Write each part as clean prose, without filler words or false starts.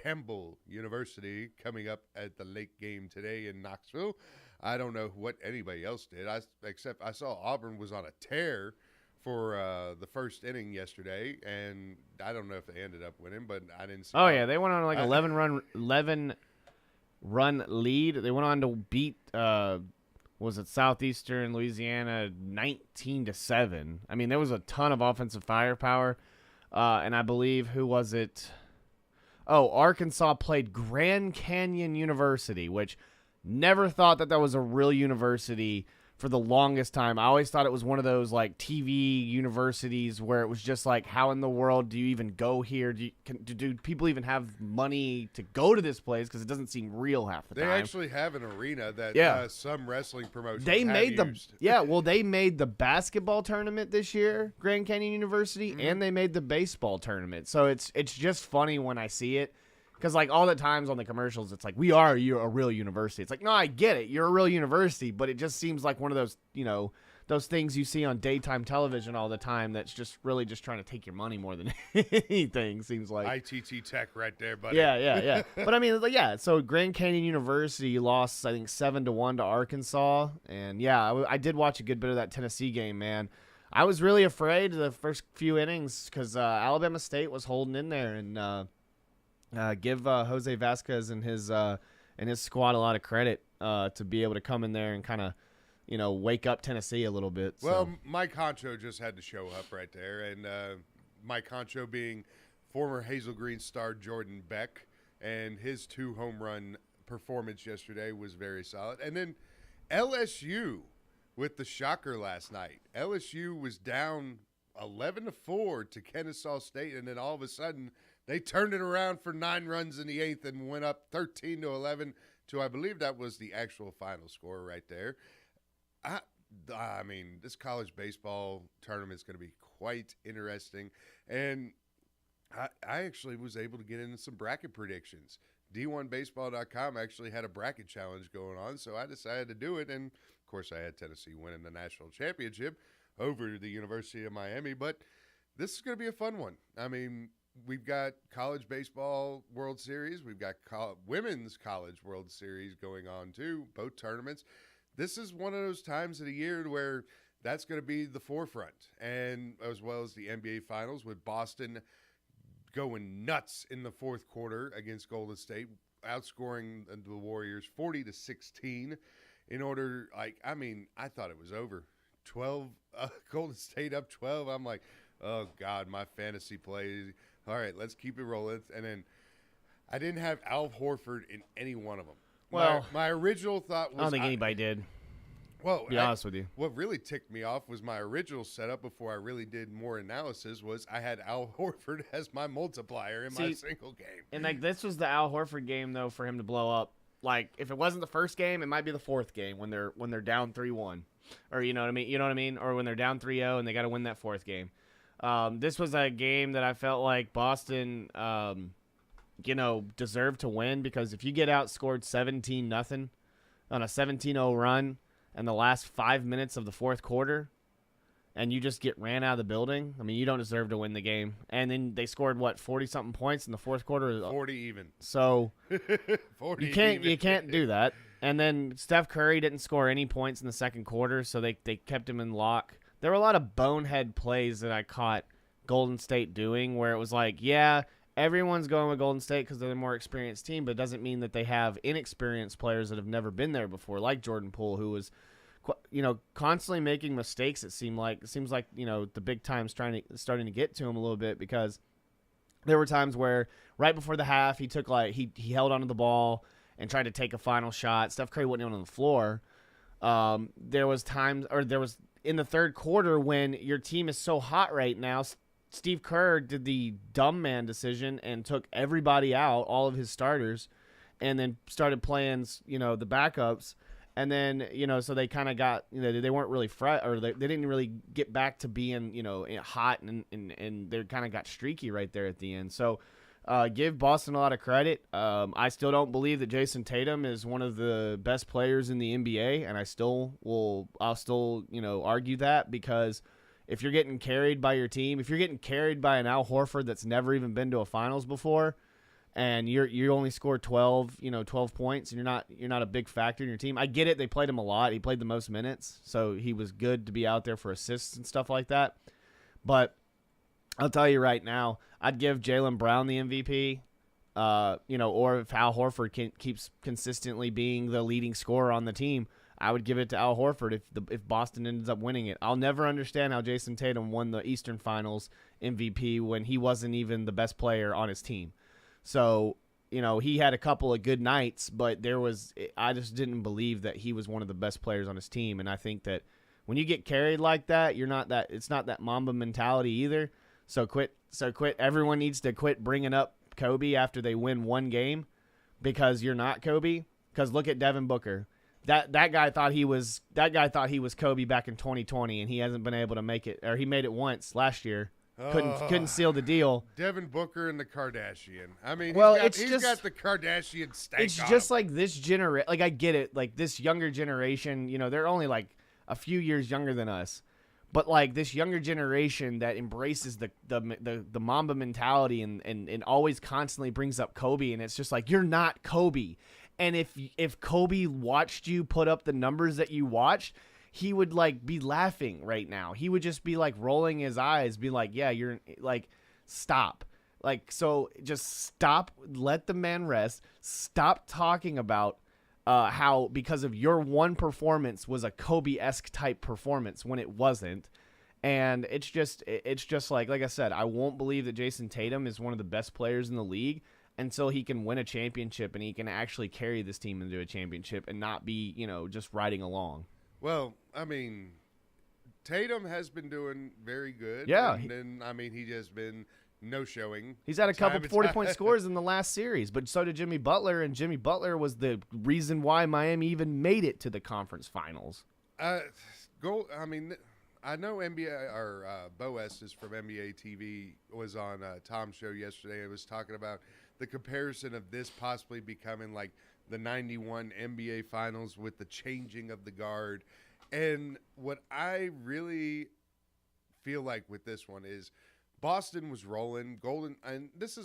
Campbell University coming up at the late game today in Knoxville. I don't know what anybody else did, except I saw Auburn was on a tear for the first inning yesterday, and I don't know if they ended up winning, but I didn't see. Oh, yeah, they went on like 11 run lead. They went on to beat was it Southeastern Louisiana 19-7. I mean, there was a ton of offensive firepower, and I believe who was it? Oh, Arkansas played Grand Canyon University, which never thought that was a real university for the longest time. I always thought it was one of those like TV universities where it was just like, how in the world do you even go here? Do people even have money to go to this place? Because it doesn't seem real half the time. They actually have an arena that some wrestling promotions they used. made the basketball tournament this year, Grand Canyon University, and they made the baseball tournament. So it's just funny when I see it. Because, like, all the times on the commercials, it's like, you're a real university. It's like, no, I get it. You're a real university. But it just seems like one of those, those things you see on daytime television all the time that's just really just trying to take your money more than anything, seems like. ITT Tech right there, buddy. Yeah. But, I mean, so Grand Canyon University lost, I think, 7-1 to Arkansas. And, yeah, I did watch a good bit of that Tennessee game, man. I was really afraid of the first few innings because Alabama State was holding in there and give Jose Vasquez and his squad a lot of credit to be able to come in there and kind of, wake up Tennessee a little bit. So. Well, Mike Honcho just had to show up right there, and Mike Honcho being former Hazel Green star Jordan Beck, and his 2 home run performance yesterday was very solid. And then LSU with the shocker last night. LSU was down 11-4 to Kennesaw State, and then all of a sudden they turned it around for 9 runs in the 8th and went up 13-11 to, I believe that was the actual final score right there. I mean, this college baseball tournament is going to be quite interesting. And I actually was able to get into some bracket predictions. D1Baseball.com actually had a bracket challenge going on, so I decided to do it. And, of course, I had Tennessee winning the national championship over the University of Miami. But this is going to be a fun one. I mean, we've got college baseball World Series. We've got women's college World Series going on, too, both tournaments. This is one of those times of the year where that's going to be the forefront, and as well as the NBA Finals with Boston going nuts in the fourth quarter against Golden State, outscoring the Warriors 40-16 in order, I thought it was over. 12, Golden State up 12. I'm like, oh, God, my fantasy plays. All right, let's keep it rolling. And then I didn't have Al Horford in any one of them. Well, my original thought was I don't think anybody did. Well, to be honest with you. What really ticked me off was my original setup before I really did more analysis was I had Al Horford as my multiplier in my single game. And like this was the Al Horford game though for him to blow up. Like if it wasn't the first game, it might be the fourth game when they're down 3-1. Or you know what I mean? Or when they're down 3-0 and they got to win that fourth game. This was a game that I felt like Boston deserved to win because if you get outscored 17-0 on a 17-0 run in the last 5 minutes of the fourth quarter and you just get ran out of the building, I mean, you don't deserve to win the game. And then they scored, 40-something points in the fourth quarter? 40 even. So 40 you can't do that. And then Steph Curry didn't score any points in the second quarter, so they kept him in lock. There were a lot of bonehead plays that I caught Golden State doing where it was like, yeah, everyone's going with Golden State because they're the more experienced team, but it doesn't mean that they have inexperienced players that have never been there before, like Jordan Poole, who was, constantly making mistakes. It seems like the big time's starting to get to him a little bit because there were times where right before the half he took he held onto the ball and tried to take a final shot. Steph Curry wasn't even on the floor. There was in the third quarter when your team is so hot right now. Steve Kerr did the dumb man decision and took everybody out, all of his starters, and then started playing, the backups. And then, so they kind of got, they weren't really they didn't really get back to being, hot and they kind of got streaky right there at the end. So give Boston a lot of credit. I still don't believe that Jason Tatum is one of the best players in the NBA, and I'll still argue that because if you're getting carried by your team, if you're getting carried by an Al Horford that's never even been to a finals before, and you only scored 12 points, and you're not a big factor in your team. I get it. They played him a lot. He played the most minutes, so he was good to be out there for assists and stuff like that. But I'll tell you right now, I'd give Jaylen Brown the MVP. Or if Al Horford keeps consistently being the leading scorer on the team, I would give it to Al Horford if Boston ends up winning it. I'll never understand how Jason Tatum won the Eastern Finals MVP when he wasn't even the best player on his team. So, he had a couple of good nights, but I just didn't believe that he was one of the best players on his team. And I think that when you get carried like that, it's not that Mamba mentality either. So quit. Everyone needs to quit bringing up Kobe after they win one game because you're not Kobe. Because look at Devin Booker. That guy thought he was Kobe back in 2020, and he hasn't been able to make it, or he made it once last year. Couldn't seal the deal. Devin Booker and the Kardashian. I mean, he's got the Kardashian stank. It's just like this generation. Like, I get it. Like, this younger generation, they're only like a few years younger than us, but like this younger generation that embraces the Mamba mentality and always constantly brings up Kobe, and it's just like, you're not Kobe. And if Kobe watched you put up the numbers that you watched, he would like be laughing right now. He would just be like rolling his eyes, be like, yeah, you're like, stop. Like, so just stop, let the man rest. Stop talking about how because of your one performance was a Kobe-esque type performance when it wasn't. And it's just like I said, I won't believe that Jason Tatum is one of the best players in the league until he can win a championship and he can actually carry this team into a championship and not be, just riding along. Well, I mean, Tatum has been doing very good. Yeah. And then, he has been no-showing. He's had a couple 40-point scores in the last series, but so did Jimmy Butler, and Jimmy Butler was the reason why Miami even made it to the conference finals. I know NBA, or Boas is from NBA TV, was on Tom's show yesterday and was talking about the comparison of this possibly becoming like the 91 NBA Finals with the changing of the guard. And what I really feel like with this one is Boston was rolling, and this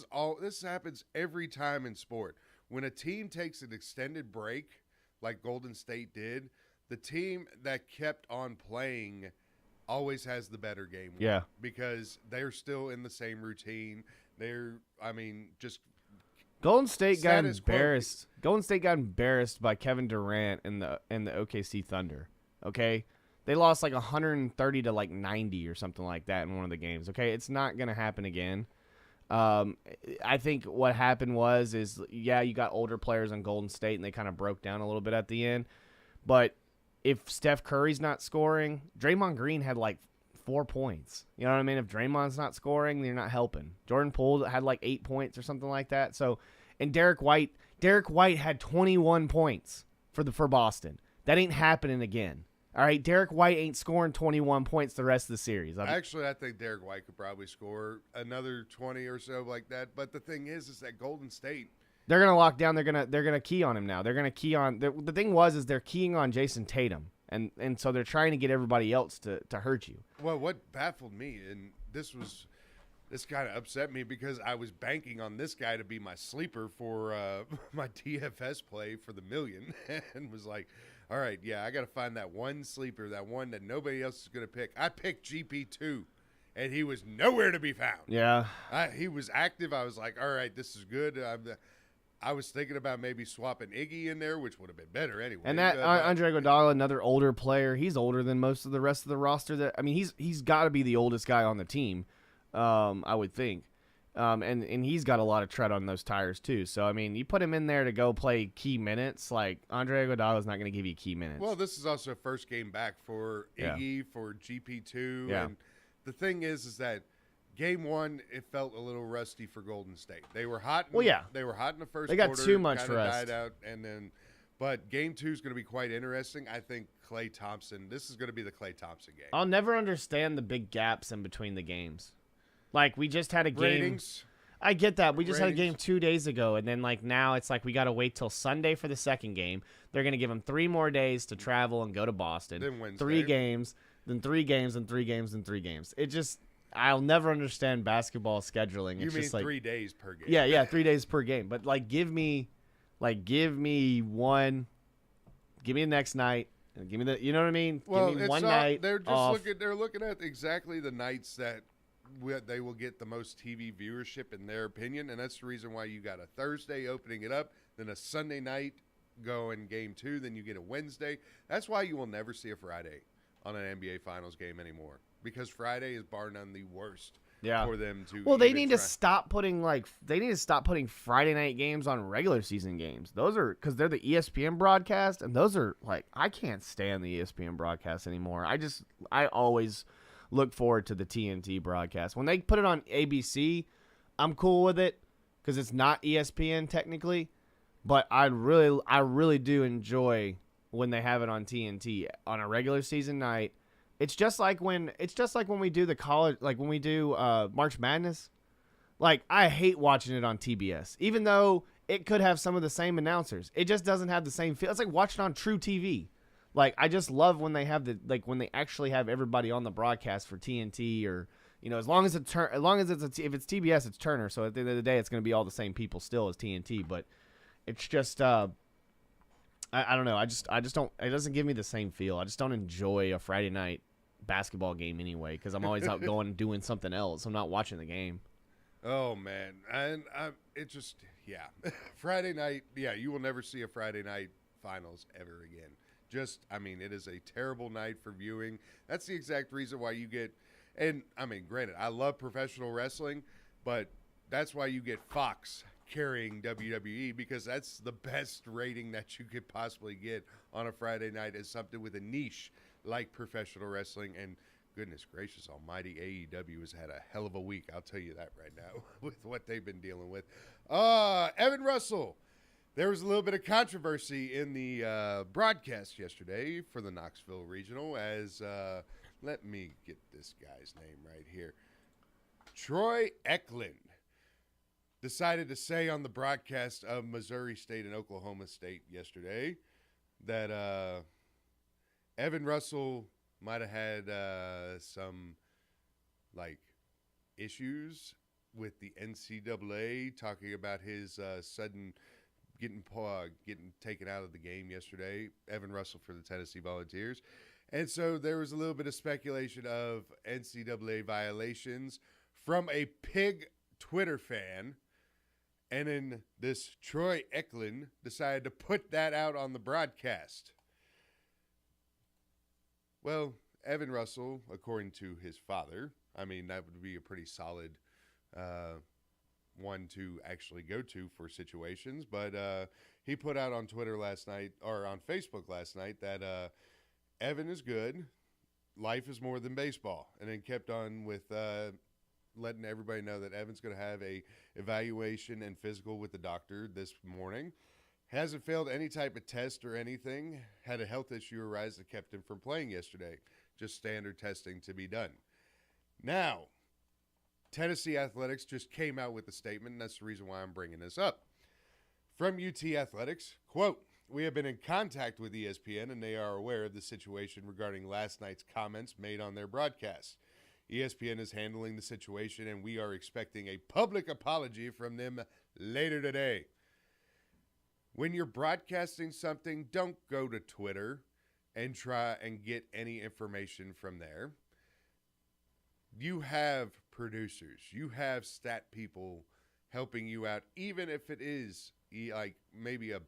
happens every time in sport. When a team takes an extended break, like Golden State did, the team that kept on playing always has the better game. Yeah. Because they're still in the same routine. Just Golden State got embarrassed. Golden State got embarrassed by Kevin Durant and the OKC Thunder. Okay, they lost like 130 to like 90 or something like that in one of the games. Okay, it's not gonna happen again. I think what happened is you got older players on Golden State and they kind of broke down a little bit at the end. But if Steph Curry's not scoring, Draymond Green had like 4 points. You know what I mean? If Draymond's not scoring, then you're not helping. Jordan Poole had like 8 points or something like that. So, and Derek White had 21 points for Boston. That ain't happening again. All right, Derek White ain't scoring 21 points the rest of the series. Actually, I think Derek White could probably score another 20 or so like that. But the thing is that Golden State, they're gonna lock down. They're gonna key on him now. They're gonna key on. The thing is they're keying on Jason Tatum. And so they're trying to get everybody else to hurt you. Well, what baffled me, and this kind of upset me because I was banking on this guy to be my sleeper for my DFS play for the million, and was like, all right, yeah, I got to find that one sleeper, that one that nobody else is going to pick. I picked GP2, and he was nowhere to be found. Yeah. He was active. I was like, all right, this is good. I was thinking about maybe swapping Iggy in there, which would have been better anyway. And that Andre Iguodala, another older player, he's older than most of the rest of the roster. He's got to be the oldest guy on the team, I would think. And he's got a lot of tread on those tires too. So you put him in there to go play key minutes. Like Andre Iguodala's not going to give you key minutes. Well, this is also first game back for Iggy, for GP2, and the thing is that. Game 1, it felt a little rusty for Golden State. They were hot. They were hot in the first quarter. They got too much Died rest. out, but Game 2 is going to be quite interesting. I think Klay Thompson. This is going to be the Klay Thompson game. I'll never understand the big gaps in between the games. Like we just had a game. Ratings. I get that. We just had a game 2 days ago, and then now it's like we got to wait till Sunday for the second game. They're going to give them 3 more days to travel and go to Boston. Then Wednesday. 3 games, then 3 games, and 3 games, and 3 games. It just. I'll never understand basketball scheduling. You It's mean just like 3 days per game? yeah, 3 days per game. But give me one, give me the next night, and give me the, you know what I mean? Well, give me it's one not, night they're just off. looking at exactly the nights that they will get the most TV viewership in their opinion, and that's the reason why you got a Thursday opening it up, then a Sunday night going game 2, then you get a Wednesday. That's why you will never see a Friday on an NBA Finals game anymore, because Friday is bar none the worst for them to. Well, they need to stop putting Friday night games on regular season games. Those are because they're the ESPN broadcast, and those are I can't stand the ESPN broadcast anymore. I always look forward to the TNT broadcast. When they put it on ABC, I'm cool with it because it's not ESPN technically, but I really do enjoy when they have it on TNT on a regular season night. It's just like when we do the college, like when we do March Madness. Like, I hate watching it on TBS, even though it could have some of the same announcers. It just doesn't have the same feel. It's like watching on True TV. Like, I just love when they have when they actually have everybody on the broadcast for TNT, or as long as if it's TBS, it's Turner. So at the end of the day, it's going to be all the same people still as TNT. But it's just I don't know. I just don't. It doesn't give me the same feel. I just don't enjoy a Friday night basketball game anyway because I'm always out going and doing something else. I'm not watching the game. Oh man, and it just Friday night. Yeah, you will never see a Friday night finals ever again. It is a terrible night for viewing. That's the exact reason why you get, and granted, I love professional wrestling, but that's why you get Fox carrying WWE, because that's the best rating that you could possibly get on a Friday night, is something with a niche like professional wrestling. And goodness gracious almighty, AEW has had a hell of a week. I'll tell you that right now with what they've been dealing with. Evan Russell. There was a little bit of controversy in the broadcast yesterday for the Knoxville Regional as, let me get this guy's name right here. Troy Eklund decided to say on the broadcast of Missouri State and Oklahoma State yesterday that Evan Russell might have had some, issues with the NCAA, talking about his sudden getting taken out of the game yesterday, Evan Russell for the Tennessee Volunteers. And so there was a little bit of speculation of NCAA violations from a pig Twitter fan. And then this Troy Eklund decided to put that out on the broadcast. Well, Evan Russell, according to his father, that would be a pretty solid one to actually go to for situations, but he put out on Twitter last night, or on Facebook last night, that Evan is good, life is more than baseball, and then kept on with letting everybody know that Evan's going to have a evaluation and physical with the doctor this morning. Hasn't failed any type of test or anything, had a health issue arise that kept him from playing yesterday, just standard testing to be done. Now, Tennessee Athletics just came out with a statement, and that's the reason why I'm bringing this up. From UT Athletics, quote, "We have been in contact with ESPN, and they are aware of the situation regarding last night's comments made on their broadcast. ESPN is handling the situation, and we are expecting a public apology from them later today." When you're broadcasting something, don't go to Twitter and try and get any information from there. You have producers, you have stat people helping you out, even if it is maybe a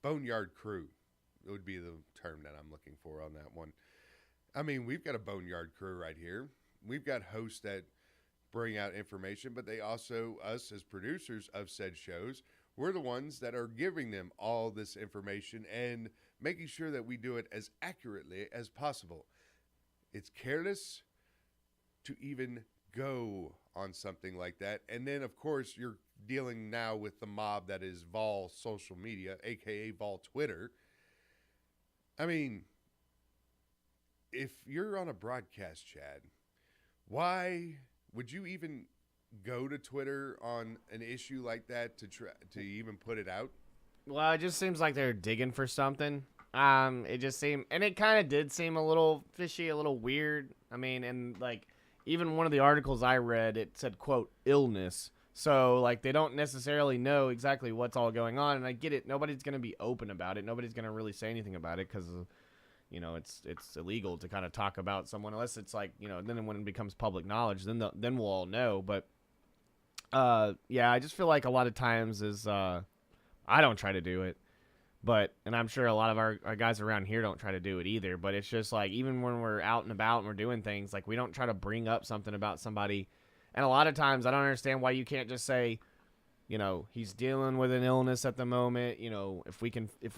boneyard crew. It would be the term that I'm looking for on that one. We've got a boneyard crew right here. We've got hosts that bring out information, but they also, us as producers of said shows, we're the ones that are giving them all this information and making sure that we do it as accurately as possible. It's careless to even go on something like that. And then, of course, you're dealing now with the mob that is Vol social media, a.k.a. Vol Twitter. If you're on a broadcast, Chad, why would you even go to Twitter on an issue like that to even put it out? Well, it just seems like they're digging for something. It just seemed, and it kind of did seem a little fishy, a little weird. I mean, and like even one of the articles I read, it said, quote, illness. So like they don't necessarily know exactly what's all going on. And I get it. Nobody's going to be open about it. Nobody's going to really say anything about it because, you know, it's illegal to kind of talk about someone unless it's like, you know, then when it becomes public knowledge, then we'll all know. But yeah, I just feel like a lot of times I don't try to do it. And I'm sure a lot of our guys around here don't try to do it either. But it's just like, even when we're out and about and we're doing things, like we don't try to bring up something about somebody. And a lot of times I don't understand why you can't just say, you know, he's dealing with an illness at the moment. You know, if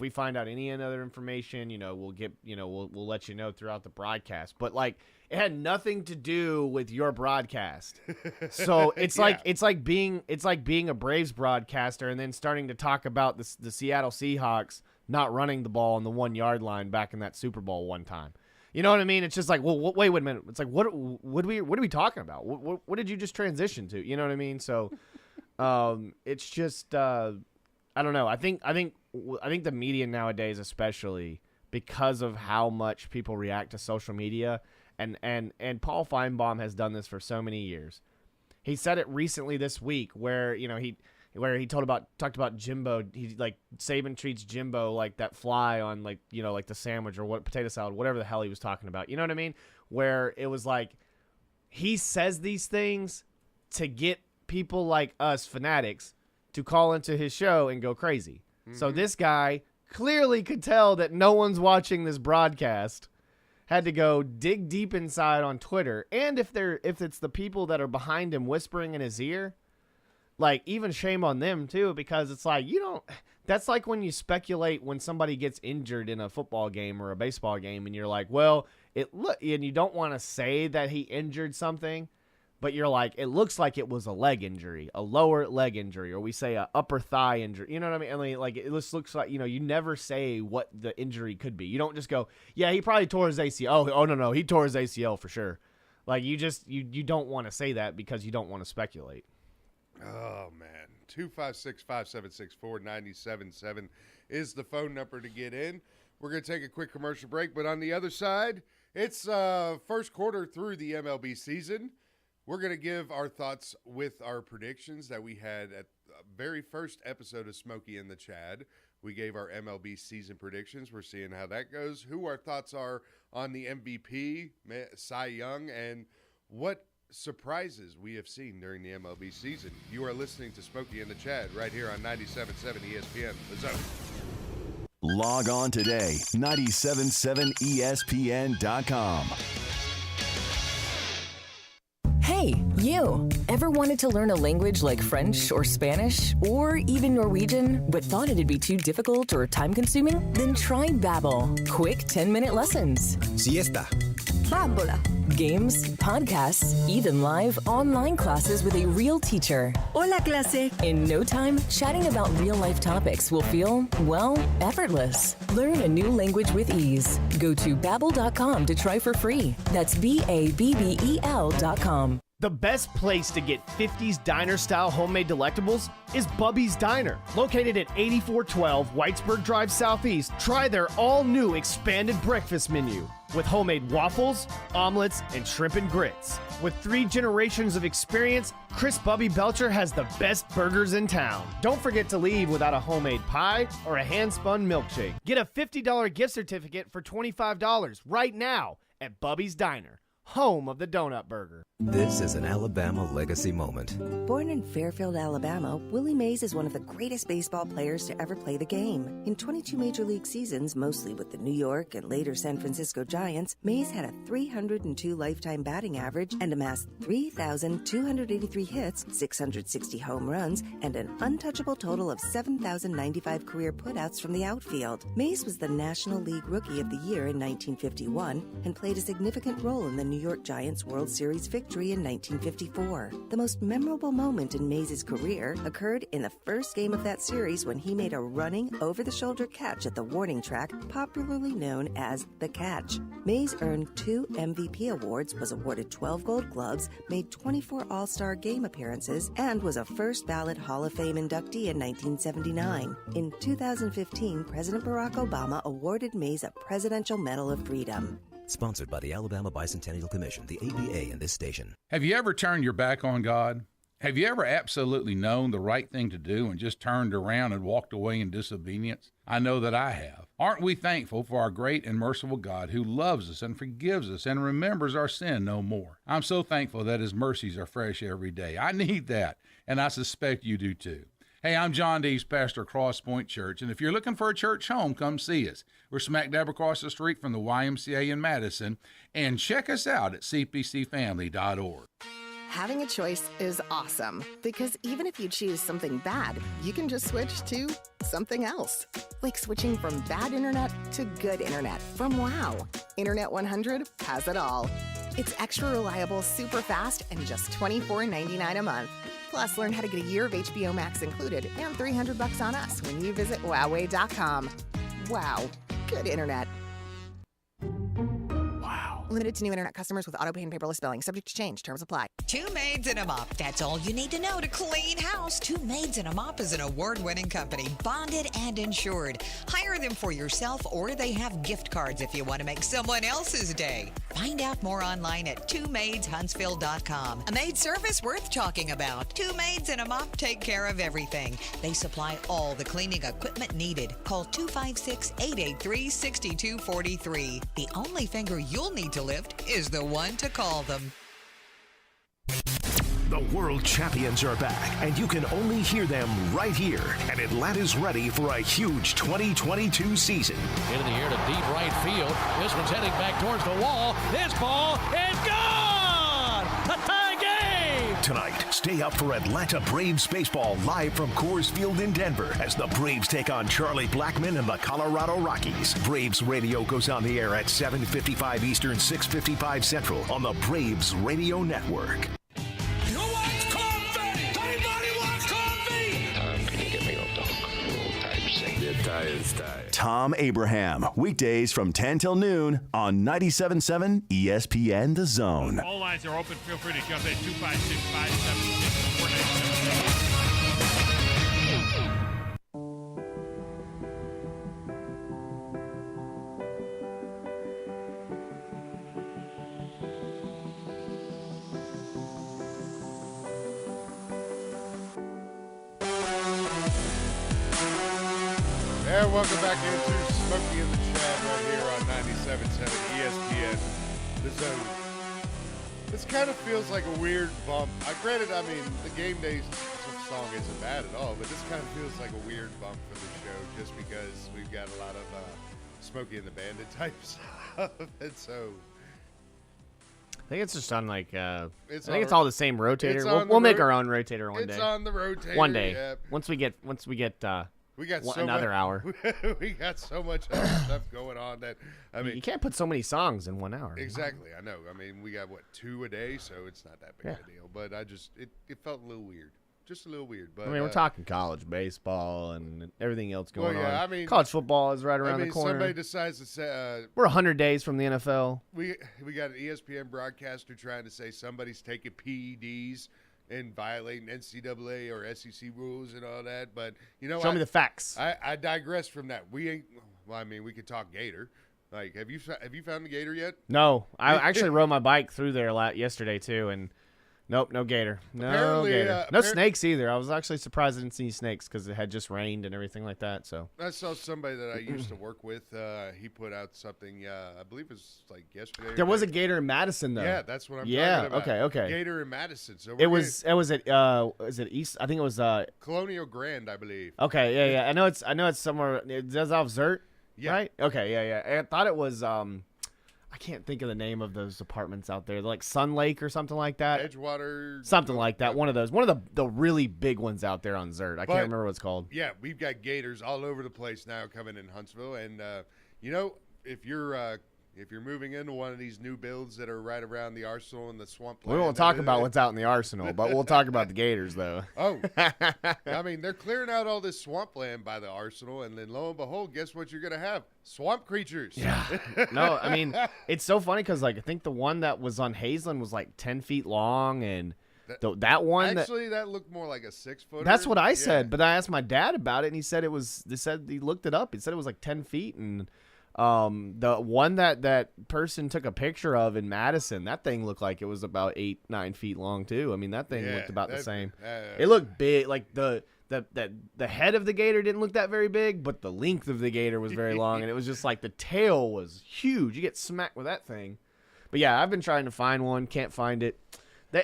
we find out any other information, you know, we'll let you know throughout the broadcast. But like, it had nothing to do with your broadcast. So it's like being a Braves broadcaster and then starting to talk about the Seattle Seahawks not running the ball on the 1 yard line back in that Super Bowl one time. You know what I mean? It's just like, well, wait a minute. It's like, what are we talking about? What did you just transition to? You know what I mean? So, it's just, I don't know. I think the media nowadays, especially because of how much people react to social media, and Paul Feinbaum has done this for so many years. He said it recently this week where, you know, he talked about Jimbo. He like Saban treats Jimbo like that fly on like, you know, like the sandwich or what potato salad, whatever the hell he was talking about. You know what I mean? Where it was like he says these things to get people like us fanatics to call into his show and go crazy. Mm-hmm. So this guy clearly could tell that no one's watching this broadcast. Had to go dig deep inside on Twitter, and if it's the people that are behind him whispering in his ear, like even shame on them too, because it's like that's like when you speculate when somebody gets injured in a football game or a baseball game, and you're like, well, and you don't want to say that he injured something, but you're like, it looks like it was a leg injury, a lower leg injury, or we say a upper thigh injury. You know what I mean? Like it just looks like, you know, you never say what the injury could be. You don't just go, yeah, he probably tore his ACL. Oh no, he tore his ACL for sure. Like you don't want to say that because you don't want to speculate. Oh man, 256-576-4977 is the phone number to get in. We're gonna take a quick commercial break, but on the other side, it's first quarter through the MLB season. We're going to give our thoughts with our predictions that we had at the very first episode of Smokey and The Chad. We gave our MLB season predictions. We're seeing how that goes, who our thoughts are on the MVP, Cy Young, and what surprises we have seen during the MLB season. You are listening to Smokey and The Chad right here on 97.7 ESPN, The Zone. Log on today, 977ESPN.com. Hey, you! Ever wanted to learn a language like French or Spanish or even Norwegian, but thought it'd be too difficult or time-consuming? Then try Babbel. Quick 10-minute lessons. Siesta. Bambola. Games, podcasts, even live online classes with a real teacher. Hola, clase. In no time, chatting about real-life topics will feel, well, effortless. Learn a new language with ease. Go to Babbel.com to try for free. That's BABBEL.com. The best place to get 50s diner-style homemade delectables is Bubby's Diner. Located at 8412 Whitesburg Drive Southeast, try their all-new expanded breakfast menu with homemade waffles, omelets, and shrimp and grits. With 3 generations of experience, Chris Bubby Belcher has the best burgers in town. Don't forget to leave without a homemade pie or a hand-spun milkshake. Get a $50 gift certificate for $25 right now at Bubby's Diner, home of the donut burger. This is an Alabama legacy moment. Born in Fairfield, Alabama, Willie Mays is one of the greatest baseball players to ever play the game. In 22 Major League seasons, mostly with the New York and later San Francisco Giants, Mays had a 302 lifetime batting average and amassed 3,283 hits, 660 home runs, and an untouchable total of 7,095 career putouts from the outfield. Mays was the National League Rookie of the Year in 1951 and played a significant role in the New New York Giants World Series victory in 1954. The most memorable moment in Mays' career occurred in the first game of that series when he made a running, over-the-shoulder catch at the warning track, popularly known as the catch. Mays earned 2 MVP awards, was awarded 12 Gold Gloves, made 24 All-Star Game appearances, and was a first-ballot Hall of Fame inductee in 1979. In 2015, President Barack Obama awarded Mays a Presidential Medal of Freedom. Sponsored by the Alabama Bicentennial Commission, the ABA, and this station. Have you ever turned your back on God? Have you ever absolutely known the right thing to do and just turned around and walked away in disobedience? I know that I have. Aren't we thankful for our great and merciful God who loves us and forgives us and remembers our sin no more? I'm so thankful that His mercies are fresh every day. I need that, and I suspect you do too. Hey, I'm John Dees, pastor of Cross Point Church, and if you're looking for a church home, come see us. We're smack dab across the street from the YMCA in Madison, and check us out at cpcfamily.org. Having a choice is awesome, because even if you choose something bad, you can just switch to something else. Like switching from bad internet to good internet from WOW. Internet 100 has it all. It's extra reliable, super fast, and just $24.99 a month. Plus, learn how to get a year of HBO Max included and $300 on us when you visit Wowway.com. Wow, good internet. Wow. Limited to new internet customers with autopay and paperless billing. Subject to change. Terms apply. Two Maids and a Mop. That's all you need to know to clean house. Two Maids and a Mop is an award-winning company, bonded and insured. Hire them for yourself, or they have gift cards if you want to make someone else's day. Find out more online at twomaidshuntsville.com. A maid service worth talking about. Two Maids and a Mop take care of everything. They supply all the cleaning equipment needed. Call 256-883-6243. The only finger you'll need to lift is the one to call them. The world champions are back, and you can only hear them right here. And Atlanta's ready for a huge 2022 season. Into the air to deep right field. This one's heading back towards the wall. This ball is gone! A tie game! Tonight, stay up for Atlanta Braves baseball live from Coors Field in Denver as the Braves take on Charlie Blackmon and the Colorado Rockies. Braves Radio goes on the air at 7:55 Eastern, 6:55 Central on the Braves Radio Network. Tom Abraham, weekdays from 10 till noon on 97.7 ESPN The Zone. All lines are open. Feel free to jump in 256-576-4976. And welcome back into Smokey and The Chad right here on 97.7 ESPN The Zone. This kind of feels like a weird bump. Granted, I mean, the Game Day song isn't bad at all, but this kind of feels like a weird bump for the show just because we've got a lot of Smokey and the Bandit type stuff. And so I think it's just on like I think on it's all the same rotator. We'll make our own rotator one day. It's on the rotator. One day. Yeah. Once we get we got another hour. We got so much other stuff going on that I mean you can't put so many songs in 1 hour. Exactly, I know. I mean, we got 2 a day, so it's not that big of a deal. But I just it felt a little weird, just a little weird. But I mean, we're talking college baseball and everything else going on. I mean, college football is right around the corner. Somebody decides to say we're 100 days from the NFL. We got an ESPN broadcaster trying to say somebody's taking PEDs and violating NCAA or SEC rules and all that, but you know, show me the facts. I digress from that. We ain't. Well, I mean, we could talk Gator. Like, have you found the Gator yet? No, I actually rode my bike through there yesterday too, and nope, no Gator, no Gator, no snakes either. I was actually surprised I didn't see any snakes because it had just rained and everything like that. So I saw somebody that I used to work with. He put out something. I believe it was like yesterday. There was a Gator in Madison though. Yeah, that's what I'm talking about. Okay. Gator in Madison. So it was at is it East? I think it was Colonial Grand, I believe. Okay, yeah. I know it's somewhere. It does off Zert. Yeah. Right? Okay, yeah. I thought it was I can't think of the name of those apartments out there. They're like Sun Lake or something like that. Edgewater. Something like that. One of those. One of the really big ones out there on Zert. I can't remember what it's called. Yeah, we've got Gators all over the place now coming in Huntsville. And, you know, if you're If you're moving into one of these new builds that are right around the Arsenal and the Swamp We won't talk about what's out in the Arsenal, but we'll talk about the Gators, though. Oh, I mean, they're clearing out all this swampland by the Arsenal, and then lo and behold, guess what you're going to have? Swamp creatures. Yeah. No, I mean, it's so funny because, like, I think the one that was on Hazeland was, like, 10 feet long, and that one actually, that looked more like a 6-footer. That's what I said, but I asked my dad about it, and he said they said he looked it up. He said it was, like, 10 feet, and the one that person took a picture of in Madison, that thing looked like it was about 8-9 feet long too. I mean, that thing looked about the same. It looked big. Like the head of the gator didn't look that very big, but the length of the gator was very long, and it was just like the tail was huge. You get smacked with that thing. But yeah, I've been trying to find one, can't find it.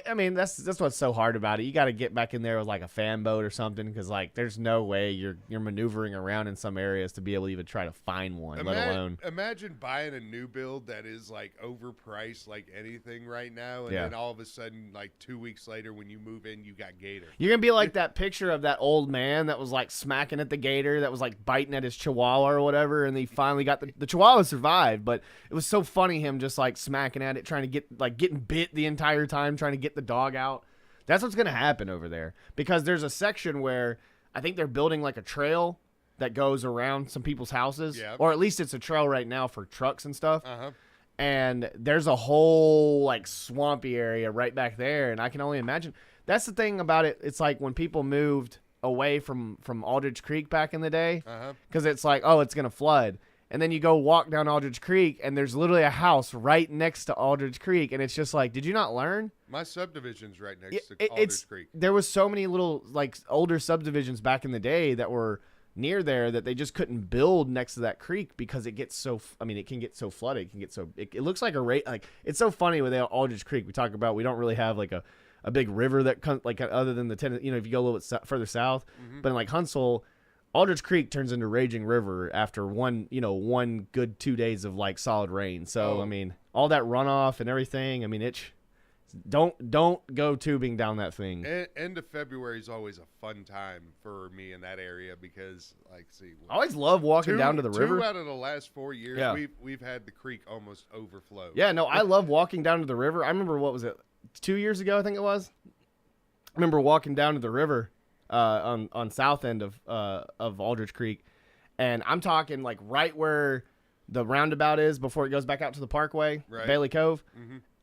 I mean, that's what's so hard about it. You got to get back in there with like a fan boat or something, because like there's no way you're maneuvering around in some areas to be able to even try to find one, let alone. Imagine buying a new build that is like overpriced like anything right now, and then all of a sudden, like 2 weeks later, when you move in, you got gator. You're gonna be like that picture of that old man that was like smacking at the gator, that was like biting at his chihuahua or whatever, and he finally got the chihuahua survived, but it was so funny him just like smacking at it, trying to getting bit the entire time, trying to get the dog out. That's what's going to happen over there, because there's a section where I think they're building like a trail that goes around some people's houses, or at least it's a trail right now for trucks and stuff. And there's a whole like swampy area right back there, and I can only imagine. That's the thing about it. It's like when people moved away from Aldridge Creek back in the day, because it's like, oh, it's going to flood. And then you go walk down Aldridge Creek, and there's literally a house right next to Aldridge Creek, and it's just like, did you not learn? My subdivision's right next to Aldridge Creek. There was so many little like older subdivisions back in the day that were near there that they just couldn't build next to that creek because it gets so. I mean, it can get so flooded. It can get so. It looks like like it's so funny with Aldridge Creek. We talk about we don't really have like a big river that comes like other than the if you go a little bit further south, but in like Huntsville. Aldridge Creek turns into Raging River after one good 2 days of like solid rain. So I mean, all that runoff and everything. I mean, don't go tubing down that thing. End of February is always a fun time for me in that area because, like, I always love walking down to the river. 2 out of the last 4 years, we've had the creek almost overflow. Yeah, no, I love walking down to the river. I remember, what was it, 2 years ago? I think it was. I remember walking down to the river. On south end of Aldridge Creek, and I'm talking like right where the roundabout is before it goes back out to the Parkway, Bailey Cove.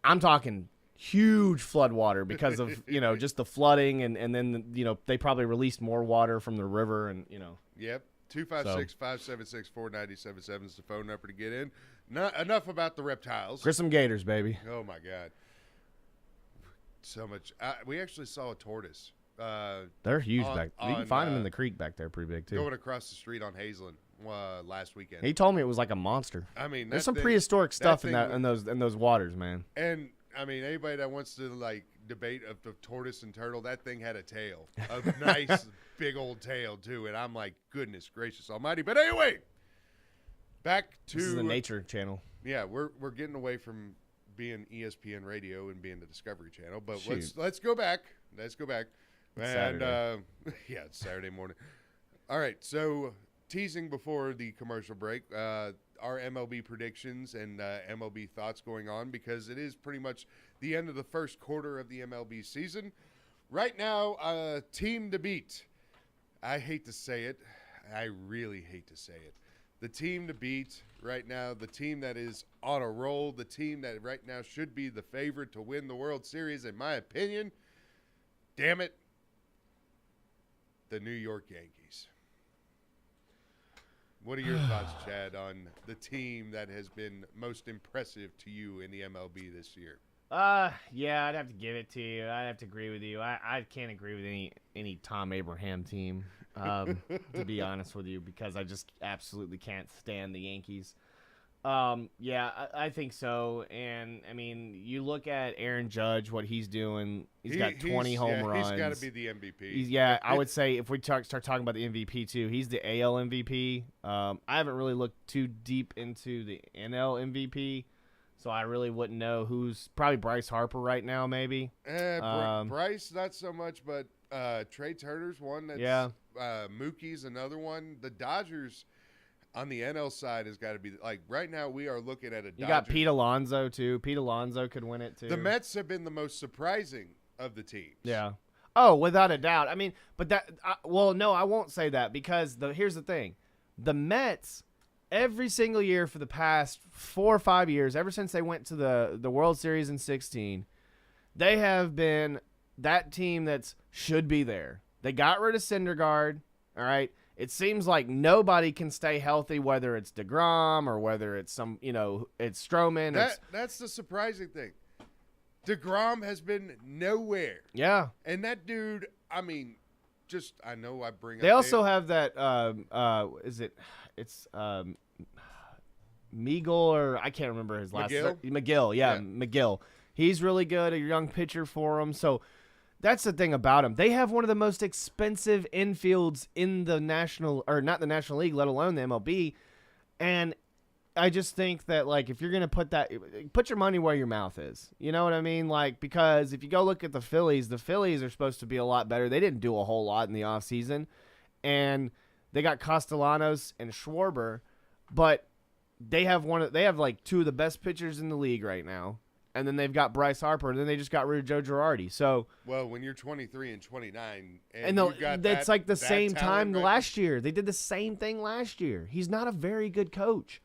I'm talking huge flood water because of just the flooding, and then they probably released more water from the river, and Yep. 256-576-4977 is the phone number to get in. Not enough about the reptiles. Grissom Gators, baby. Oh my God. So much. We actually saw a tortoise. They're huge back. You can find them in the creek back there, pretty big too. Going across the street on Hazeland last weekend. He told me it was like a monster. I mean, there's some prehistoric stuff in those waters, man. And I mean, anybody that wants to like debate of the tortoise and turtle, that thing had a tail, a nice big old tail too. And I'm like, goodness gracious almighty. But anyway, back to this is the Nature Channel. Yeah, we're getting away from being ESPN Radio and being the Discovery Channel, but let's go back. Let's go back. And yeah, it's Saturday morning. All right, so teasing before the commercial break, our MLB predictions and MLB thoughts going on, because it is pretty much the end of the first quarter of the MLB season. Right now, team to beat. I hate to say it. I really hate to say it. The team to beat right now, the team that is on a roll, the team that right now should be the favorite to win the World Series, in my opinion, damn it, the New York Yankees. What are your thoughts, Chad, on the team that has been most impressive to you in the MLB this year? Yeah, I'd have to give it to you. I'd have to agree with you. I can't agree with any Tom Abraham team, to be honest with you, because I just absolutely can't stand the Yankees. Yeah, I think so. And I mean, you look at Aaron Judge, what he's doing. He's got 20 home runs. He's got to be the MVP. I would say if we start talking about the MVP too, he's the AL MVP. I haven't really looked too deep into the NL MVP, so I really wouldn't know who's probably Bryce Harper right now, maybe. Bryce, not so much, but Trey Turner's one. Mookie's another one. The Dodgers. on the NL side has got to be like right now we are looking at a. You got Pete Alonso too. Pete Alonso could win it too. The Mets have been the most surprising of the teams. Yeah. Oh, without a doubt. I mean, but no, I won't say that because here's the thing. The Mets, every single year for the past 4 or 5 years, ever since they went to the World Series in 2016, they have been that team that should be there. They got rid of Syndergaard, all right? It seems like nobody can stay healthy, whether it's DeGrom or whether it's it's Stroman. That's the surprising thing. DeGrom has been nowhere. Yeah. And that dude, I mean, I know I bring up. They also have that, Meagle or I can't remember his last name. McGill, yeah, McGill. He's really good, a young pitcher for him. So that's the thing about him. They have one of the most expensive infields in the National, or not the National League, let alone the MLB. And I just think that, like, if you're going to put your money where your mouth is. You know what I mean? Like, because if you go look at the Phillies are supposed to be a lot better. They didn't do a whole lot in the offseason. And they got Castellanos and Schwarber, but they have like two of the best pitchers in the league right now. And then they've got Bryce Harper, and then they just got rid of Joe Girardi. So, well, when you're 23 and 29, that's like the same time last year. They did the same thing last year. He's not a very good coach.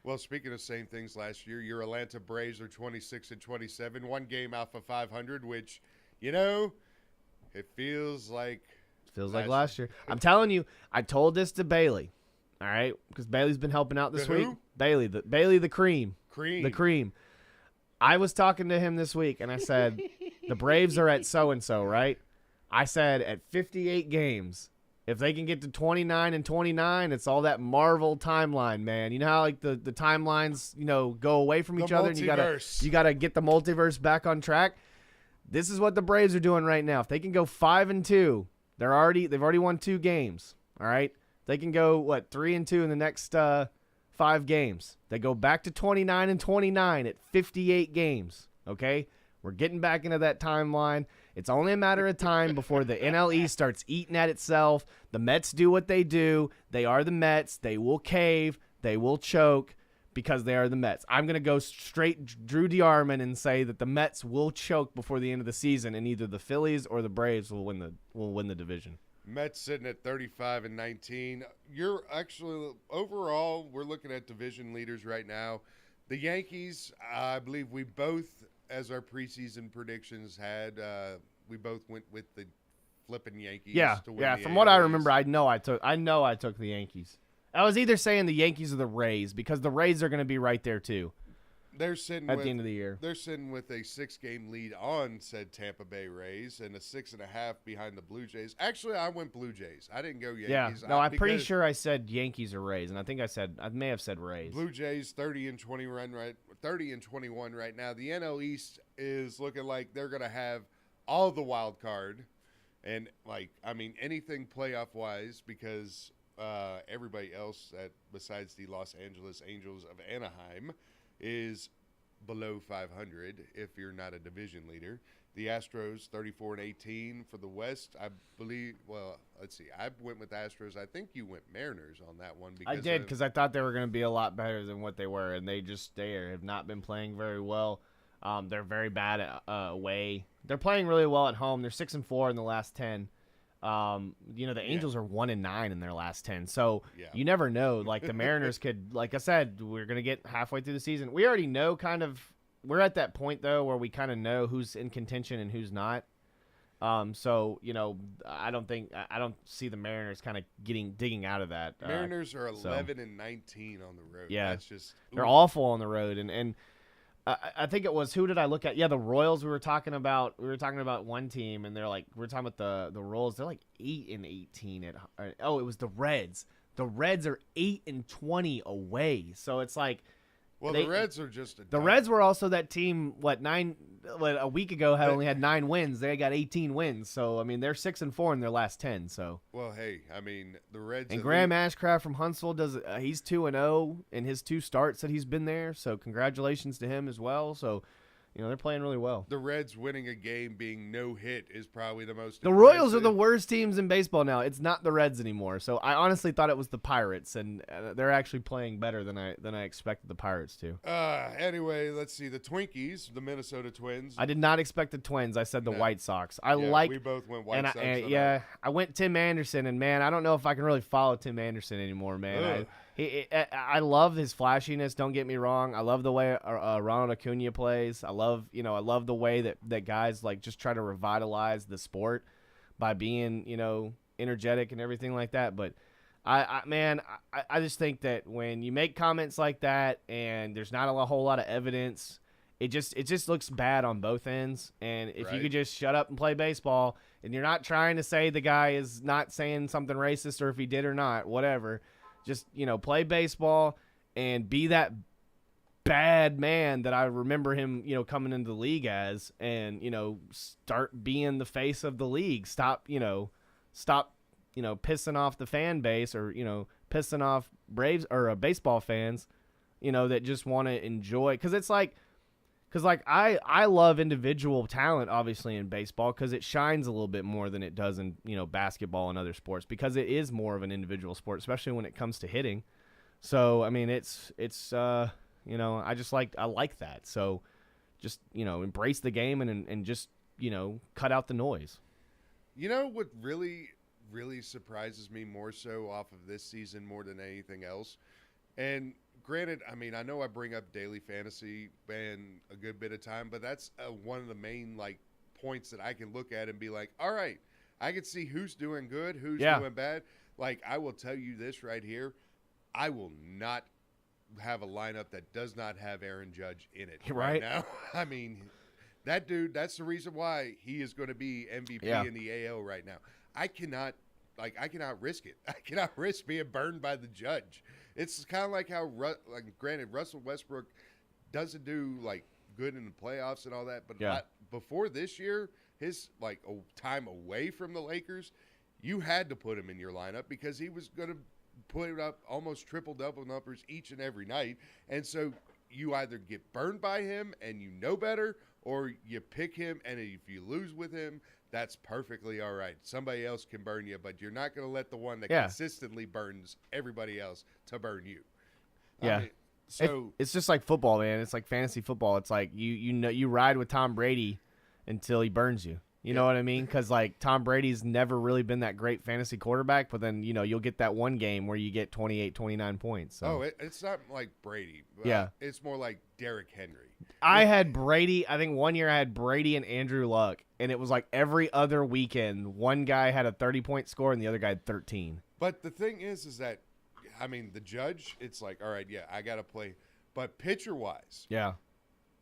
Well, speaking of same things last year, your Atlanta Braves are 26 and 27, one game off of 500, which, it feels like last year. I'm telling you, I told this to Bailey, all right, because Bailey's been helping out this week. Bailey the cream. The cream. I was talking to him this week, and I said, the Braves are at so-and-so, right? I said, at 58 games, if they can get to 29 and 29, it's all that Marvel timeline, man. You know how like the timelines, go away from each other, and you gotta get the multiverse back on track. This is what the Braves are doing right now. If they can go 5-2, they've already won 2 games. All right, they can go 3-2 in the next 5 games. They go back to 29 and 29 at 58 games. Okay, we're getting back into that timeline. It's only a matter of time before the NL East starts eating at itself. The Mets do what they do. They are the Mets. They will cave. They will choke because they are the Mets. I'm going to go straight Drew DeArmond and say that the Mets will choke before the end of the season, and either the Phillies or the Braves will win the division. Mets sitting at 35 and 19. You're actually overall, we're looking at division leaders right now. The Yankees, I believe we both, as our preseason predictions had, we both went with the flipping Yankees. Yeah, to win the From AL what I East. remember, I know I took the Yankees. I was either saying the Yankees or the Rays because the Rays are going to be right there too. They're sitting at the end of the year. They're sitting with a 6-game lead on said Tampa Bay Rays and a 6.5 behind the Blue Jays. Actually, I went Blue Jays. I didn't go Yankees. Yeah, no, I'm pretty sure I said Yankees or Rays, and I may have said Rays. Blue Jays 30 and 21 right now. The NL East is looking like they're going to have all the wild card, and anything playoff wise because everybody else besides the Los Angeles Angels of Anaheim is below 500 if you're not a division leader. The Astros 34 and 18 for the West. I believe. Well, let's see. I went with Astros. I think you went Mariners on that one. I did because I thought they were going to be a lot better than what they were, and they have not been playing very well. They're very bad at away. They're playing really well at home. They're 6-4 in the last 10. The Angels are 1-9 in their last 10. So you never know. Like the Mariners could, like I said, we're going to get halfway through the season. We already know we're at that point though, where we kind of know who's in contention and who's not. I don't see the Mariners kind of digging out of that. Mariners are 11 and 19 on the road. Yeah. That's just, they're awful on the road. And I think it was, who did I look at? Yeah, the Royals. We were talking about one team, and we're talking about the Royals. They're like 8 and 18 it was the Reds. The Reds are 8 and 20 away. So it's like, the Reds are just the Reds were also that team. A week ago only had 9 wins. They got 18 wins. So I mean, they're 6-4 in their last 10. So hey, the Reds and Graham Ashcraft from Huntsville he's 2-0 in his 2 starts that he's been there. So congratulations to him as well. So they're playing really well. The Reds winning a game being no hit is probably the most. The Royals are the worst teams in baseball now. It's not the Reds anymore. So I honestly thought it was the Pirates, and they're actually playing better than I expected the Pirates to. Anyway, let's see the Twinkies, the Minnesota Twins. I did not expect the Twins. I said the White Sox. We both went White Sox. I went Tim Anderson, and man, I don't know if I can really follow Tim Anderson anymore, man. I love his flashiness. Don't get me wrong. I love the way Ronald Acuna plays. I love the way that guys like just try to revitalize the sport by being energetic and everything like that. But I just think that when you make comments like that and there's not a whole lot of evidence, it just looks bad on both ends. And if you could just shut up and play baseball, and you're not trying to say the guy is not saying something racist or if he did or not, whatever. Just, play baseball and be that bad man that I remember him, coming into the league as, and, start being the face of the league. Stop pissing off the fan base or, pissing off Braves or baseball fans, that just want to enjoy. Because I love individual talent, obviously, in baseball because it shines a little bit more than it does in, basketball and other sports because it is more of an individual sport, especially when it comes to hitting. So, I mean, it's I like that. So just, embrace the game and just, cut out the noise. What really, really surprises me more so off of this season more than anything else, and granted, I mean, I know I bring up daily fantasy and a good bit of time, but that's one of the main points that I can look at and be like, all right, I can see who's doing good, who's doing bad. Like, I will tell you this right here, I will not have a lineup that does not have Aaron Judge in it right now. I mean, that dude, that's the reason why he is going to be MVP in the AL right now. I cannot risk it. I cannot risk being burned by the Judge. It's kind of like how, granted, Russell Westbrook doesn't do good in the playoffs and all that, but before this year, his time away from the Lakers, you had to put him in your lineup because he was going to put up almost triple-double numbers each and every night, and so you either get burned by him and you know better, or you pick him, and if you lose with him, that's perfectly all right. Somebody else can burn you, but you're not going to let the one that consistently burns everybody else to burn you. Yeah. It's just like football, man. It's like fantasy football. It's like you ride with Tom Brady until he burns you. You know what I mean? Because Tom Brady's never really been that great fantasy quarterback, but then you'll get that one game where you get 28, 29 points. So. It's not like Brady. It's more like Derrick Henry. I had Brady. I think one year I had Brady and Andrew Luck, and it was like every other weekend, one guy had a 30-point score and the other guy had 13. But the thing is that, I mean, the Judge, it's like, all right, I got to play. But pitcher-wise,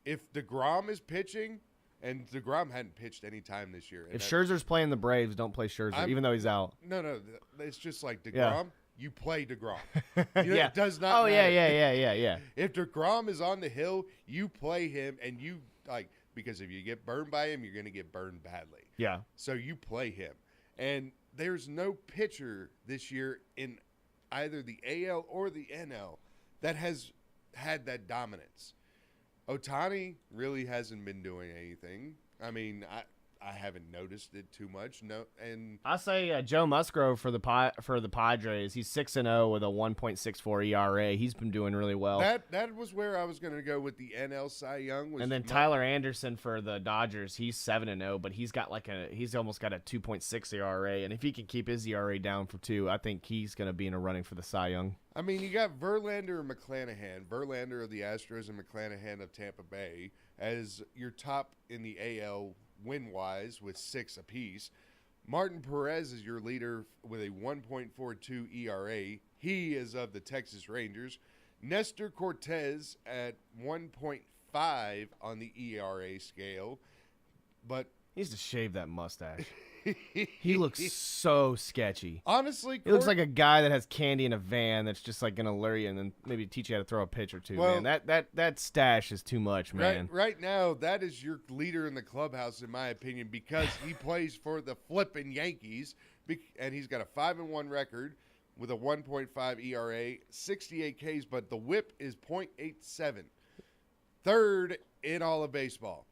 if DeGrom is pitching, and DeGrom hadn't pitched any time this year. If Scherzer's playing the Braves, don't play Scherzer, even though he's out. No, it's just like DeGrom. You play DeGrom. It does not matter. Yeah. If DeGrom is on the hill, you play him, and you because if you get burned by him, you're going to get burned badly. Yeah. So you play him. And there's no pitcher this year in either the AL or the NL that has had that dominance. Ohtani really hasn't been doing anything. I mean, I haven't noticed it too much. No, and I say Joe Musgrove for the Padres. He's 6-0 with a 1.64 ERA. He's been doing really well. That was where I was going to go with the NL Cy Young. And then Tyler Anderson for the Dodgers. He's 7-0, but he's almost got a 2.6 ERA. And if he can keep his ERA down for 2, I think he's going to be in a running for the Cy Young. I mean, you got Verlander and McClanahan. Verlander of the Astros and McClanahan of Tampa Bay as your top in the AL win-wise with 6 apiece. Martin Perez is your leader with a 1.42 ERA. He is of the Texas Rangers. Nestor Cortez at 1.5 on the ERA scale. But he needs to shave that mustache. He looks so sketchy. Honestly, he looks like a guy that has candy in a van that's just going to lure you and then maybe teach you how to throw a pitch or two. Well, man, that stash is too much, man. Right now, that is your leader in the clubhouse, in my opinion, because he plays for the flipping Yankees, and he's got a 5-1 record with a 1.5 ERA, 68 Ks, but the WHIP is .87. Third in all of baseball.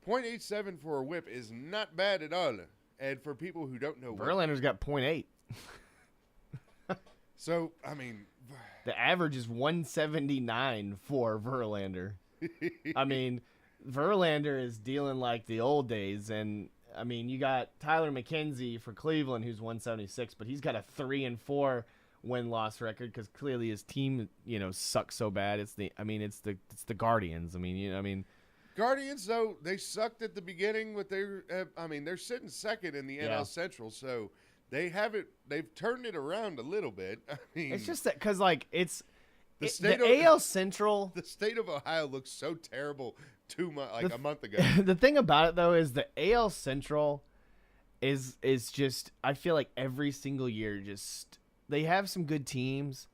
.87 for a whip is not bad at all. And for people who don't know, Verlander's got .8. So, I mean, the average is 179 for Verlander. I mean, Verlander is dealing like the old days, and I mean, you got Tyler McKenzie for Cleveland, who's 176, but he's got a 3-4 win-loss record because clearly his team, sucks so bad. It's the Guardians. Guardians, though, they sucked at the beginning with their. They're sitting second in the NL Central, so they've turned it around a little bit. I mean, it's just that because it's the AL Central. The state of Ohio looks so terrible a month ago. The thing about it though is the AL Central is just, I feel like every single year they have some good teams,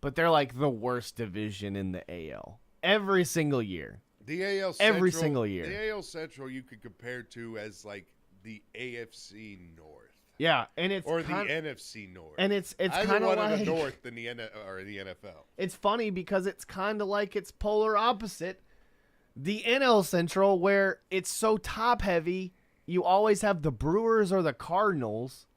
but they're like the worst division in the AL every single year. The AL Central, every single year. The AL Central you could compare to as like the AFC North. Yeah, and it's the NFC North, and it's kind of one like of the North than the NFL. It's funny because it's kind of like it's polar opposite. The NL Central, where it's so top heavy, you always have the Brewers or the Cardinals,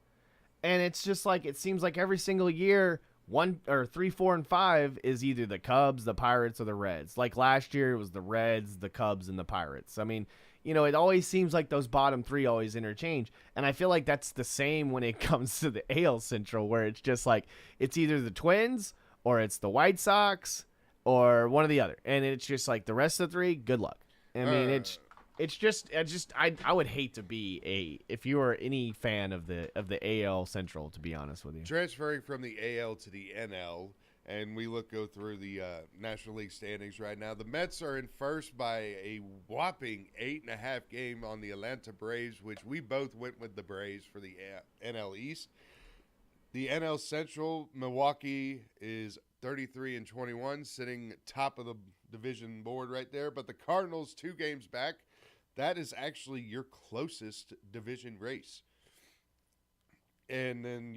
and it's just like it seems like every single year 1 or 3, 4, and 5 is either the Cubs, the Pirates, or the Reds. Like last year, it was the Reds, the Cubs, and the Pirates. I mean, it always seems like those bottom 3 always interchange. And I feel like that's the same when it comes to the AL Central, where it's just like it's either the Twins or it's the White Sox or one or the other. And it's just like the rest of the 3, good luck. I mean, I would hate to be if you were any fan of the AL Central, to be honest with you. Transferring from the AL to the NL, and we go through the National League standings right now. The Mets are in first by a whopping 8.5 game on the Atlanta Braves, which we both went with the Braves for the NL East. The NL Central, Milwaukee is 33-21, sitting top of the division board right there. But the Cardinals, 2 games back. That is actually your closest division race. And then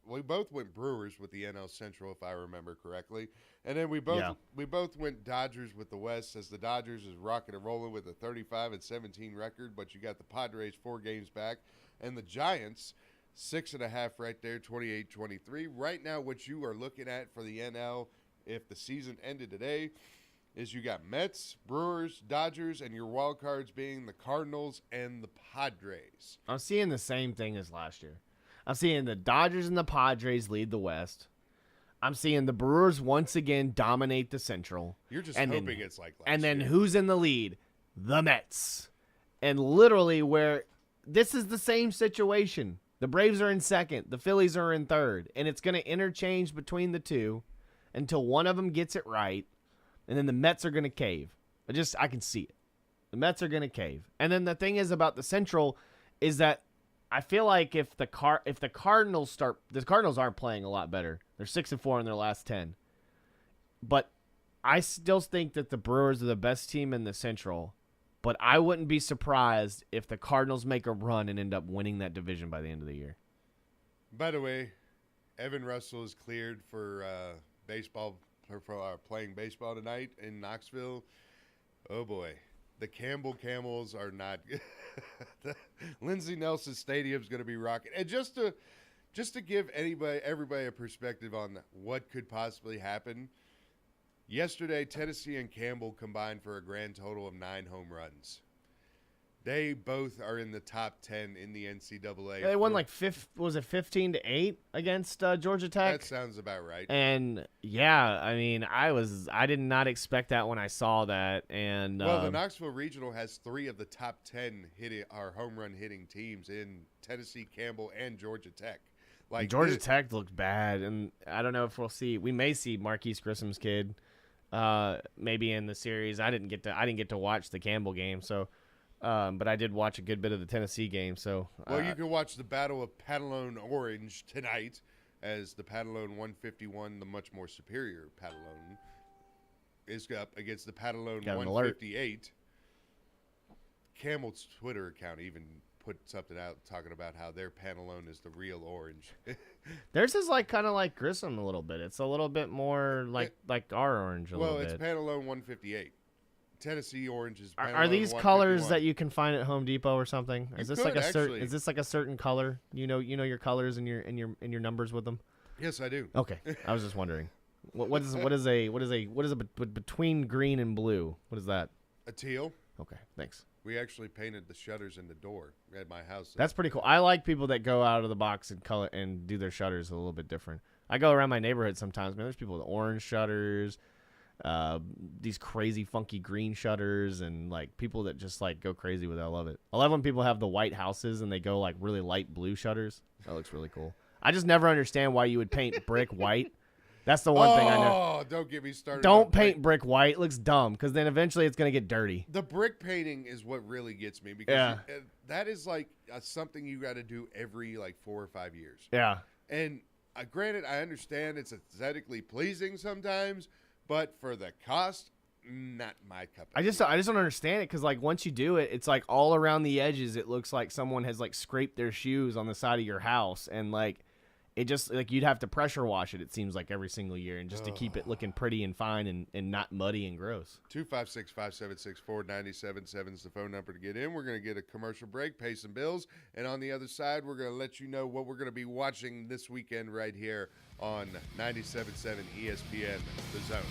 we both went Brewers with the NL Central, if I remember correctly. And then we both went Dodgers with the West, as the Dodgers is rocking and rolling with a 35-17 record. But you got the Padres 4 games back, and the Giants 6.5 right there, 28-23. Right now, what you are looking at for the NL, if the season ended today, is you got Mets, Brewers, Dodgers, and your wild cards being the Cardinals and the Padres. I'm seeing the same thing as last year. I'm seeing the Dodgers and the Padres lead the West. I'm seeing the Brewers once again dominate the Central. You're just hoping it's like last year. And then who's in the lead? The Mets. And literally this is the same situation. The Braves are in second. The Phillies are in third. And it's going to interchange between the two until one of them gets it right. And then the Mets are going to cave. I can see it. The Mets are going to cave. And then the thing is about the Central is that I feel like if the Cardinals the Cardinals aren't playing a lot better. They're 6-4 in their last 10. But I still think that the Brewers are the best team in the Central. But I wouldn't be surprised if the Cardinals make a run and end up winning that division by the end of the year. By the way, Evan Russell is cleared for baseball. For playing baseball tonight in Knoxville. Oh boy, the Campbell Camels are not. Lindsey Nelson Stadium is going to be rocking, and just to give everybody a perspective on what could possibly happen. Yesterday, Tennessee and Campbell combined for a grand total of 9 home runs. They both are in the top 10 in the NCAA. They won 15-8 against Georgia Tech? That sounds about right. And yeah, I mean, I did not expect that when I saw that. And the Knoxville Regional has 3 of the top 10 home run hitting teams in Tennessee, Campbell, and Georgia Tech. Georgia Tech looked bad, and I don't know if we may see Marquise Grissom's kid, maybe in the series. I didn't get to watch the Campbell game, so. But I did watch a good bit of the Tennessee game. So, you can watch the Battle of Patalone Orange tonight, as the Patalone 151, the much more superior Patalone, is up against the Patalone 158. Campbell's Twitter account even put something out talking about how their Patalone is the real orange. Theirs is kind of like Grissom a little bit. It's a little bit more like our orange a little bit. Well, it's Patalone 158. Tennessee oranges. Are these colors that you can find at Home Depot or something? Is this like a certain color? You know your colors and your numbers with them? Yes, I do. Okay, I was just wondering. What is between green and blue? What is that? A teal. Okay, thanks. We actually painted the shutters in the door at my house. That's pretty cool. I like people that go out of the box and color and do their shutters a little bit different. I go around my neighborhood sometimes, man. There's people with orange shutters, these crazy funky green shutters, and like people that just like go crazy with it. I love it. I love when people have the white houses and they go like really light blue shutters. That looks really cool. I just never understand why you would paint brick white. That's the one thing I know. Oh, don't get me started. Don't paint brick white. It looks dumb because then eventually it's going to get dirty. The brick painting is what really gets me because that is like something you got to do every like 4 or 5 years. Yeah. And granted, I understand it's aesthetically pleasing sometimes, but for the cost, not my cup of tea. I just don't understand it because like once you do it, it's like all around the edges. It looks like someone has like scraped their shoes on the side of your house and like. It just like you'd have to pressure wash it seems like every single year and just to keep it looking pretty and fine and not muddy and gross. 256-576-4977 is the phone number to get in. We're going to get a commercial break, pay some bills, and on the other side we're going to let you know what we're going to be watching this weekend right here on 97.7 ESPN The Zone.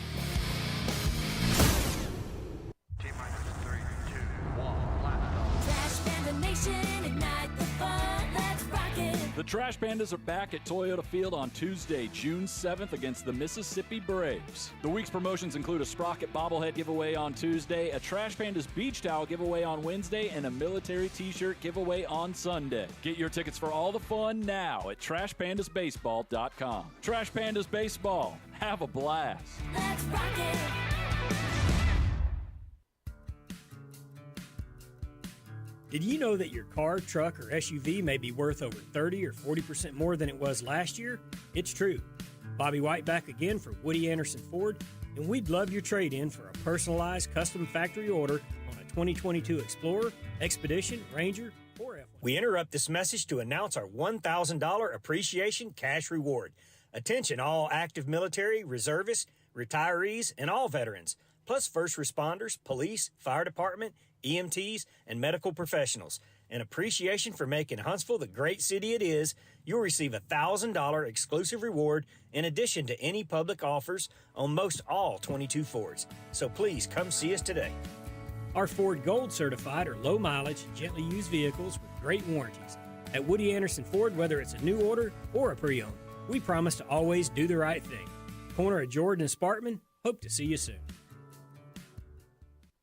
Trash Panda Nation, ignite the fun, let's rock it. The Trash Pandas are back at Toyota Field on Tuesday, June 7th against the Mississippi Braves. The week's promotions include a Sprocket bobblehead giveaway on Tuesday, a Trash Pandas beach towel giveaway on Wednesday, and a military t-shirt giveaway on Sunday. Get your tickets for all the fun now at TrashPandasBaseball.com. Trash Pandas Baseball. Have a blast. Let's rock it. Did you know that your car, truck, or SUV may be worth over 30 or 40% more than it was last year? It's true. Bobby White back again for Woody Anderson Ford, and we'd love your trade-in for a personalized custom factory order on a 2022 Explorer, Expedition, Ranger, or F1. We interrupt this message to announce our $1,000 appreciation cash reward. Attention all active military, reservists, retirees, and all veterans, plus first responders, police, fire department, EMTs, and medical professionals. An appreciation for making Huntsville the great city it is. You'll receive a $1,000 exclusive reward in addition to any public offers on most all 22 Fords. So please come see us today. Our Ford Gold certified or low mileage, gently used vehicles with great warranties. At Woody Anderson Ford, whether it's a new order or a pre-owned, we promise to always do the right thing. Corner of Jordan and Spartman, hope to see you soon.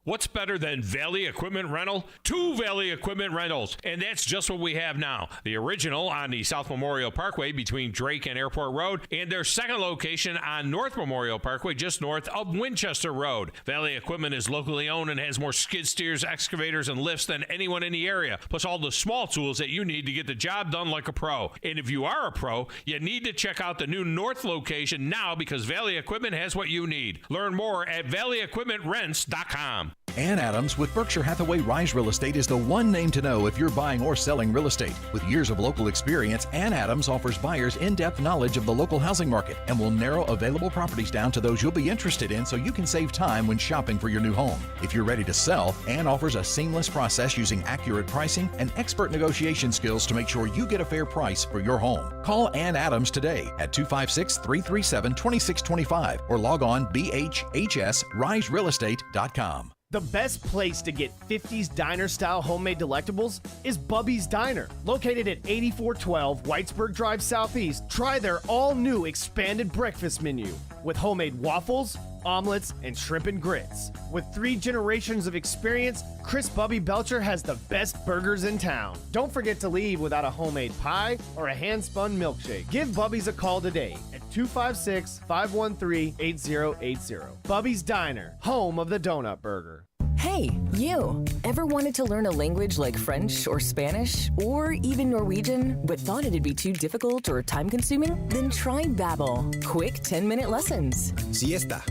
What's better than Valley Equipment Rental? 2 Valley Equipment Rentals, and that's just what we have now. The original on the South Memorial Parkway between Drake and Airport Road, and their second location on North Memorial Parkway just north of Winchester Road. Valley Equipment is locally owned and has more skid steers, excavators, and lifts than anyone in the area, plus all the small tools that you need to get the job done like a pro. And if you are a pro, you need to check out the new North location now because Valley Equipment has what you need. Learn more at valleyequipmentrents.com. Ann Adams with Berkshire Hathaway Rise Real Estate is the one name to know if you're buying or selling real estate. With years of local experience, Ann Adams offers buyers in-depth knowledge of the local housing market and will narrow available properties down to those you'll be interested in so you can save time when shopping for your new home. If you're ready to sell, Ann offers a seamless process using accurate pricing and expert negotiation skills to make sure you get a fair price for your home. Call Ann Adams today at 256-337-2625 or log on bhhsriserealestate.com. The best place to get 50s diner-style homemade delectables is Bubby's Diner. Located at 8412 Whitesburg Drive Southeast, try their all-new expanded breakfast menu with homemade waffles, omelets, and shrimp and grits. With 3 generations of experience, Chris Bubby Belcher has the best burgers in town. Don't forget to leave without a homemade pie or a hand-spun milkshake. Give Bubby's a call today at 256-513-8080. Bubby's Diner, home of the donut burger. Hey, you! Ever wanted to learn a language like French or Spanish or even Norwegian, but thought it'd be too difficult or time-consuming? Then try Babbel. Quick 10-minute lessons. Siesta.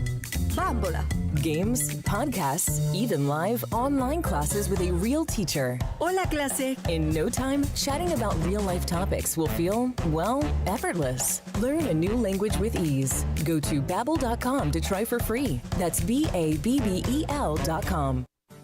Bambola. Games, podcasts, even live online classes with a real teacher. Hola, clase. In no time, chatting about real-life topics will feel, well, effortless. Learn a new language with ease. Go to Babbel.com to try for free. That's BABBEL.com.